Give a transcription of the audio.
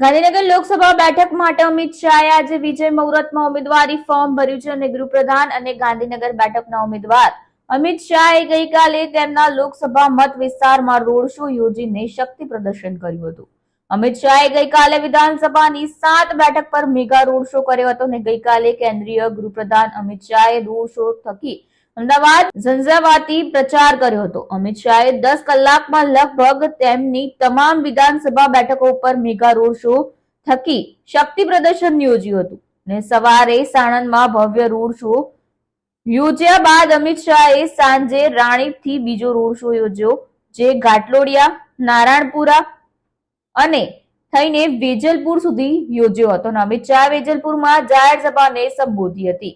ગાંધીનગર લોકસભા બેઠક માટે અમિત શાહે આજે વિજય મુહૂર્તમાં ઉમેદવારી ફોર્મ ભર્યું છે અને ગૃહપ્રધાન અને ગાંધીનગર બેઠકના ઉમેદવાર અમિત શાહે ગઈકાલે તેમના લોકસભા મત વિસ્તારમાં રોડ શો યોજીને શક્તિ પ્રદર્શન કર્યું હતું. અમિત શાહે ગઈકાલે વિધાનસભાની 7 બેઠક પર મેગા રોડ શો કર્યો હતો અને ગઈકાલે કેન્દ્રીય ગૃહપ્રધાન અમિત શાહે રોડ શો થકી અમદાવાદ ઝંઝાવાતી પ્રચાર કર્યો હતો. અમિત શાહે 10 કલાકમાં લગભગ તેમની તમામ વિધાનસભા બેઠકો પર મેગા રોડ શો થકી શક્તિ પ્રદર્શન યોજ્યું હતું અને સવારે સાણંદમાં ભવ્ય રોડ શો યોજ્યા બાદ અમિત શાહે સાંજે રાણીપથી બીજો રોડ શો યોજ્યો, જે ઘાટલોડિયા, નારાયણપુરા અને થઈને વેજલપુર સુધી યોજ્યો હતો. અમિત શાહે વેજલપુરમાં જાહેર સભાને સંબોધી હતી.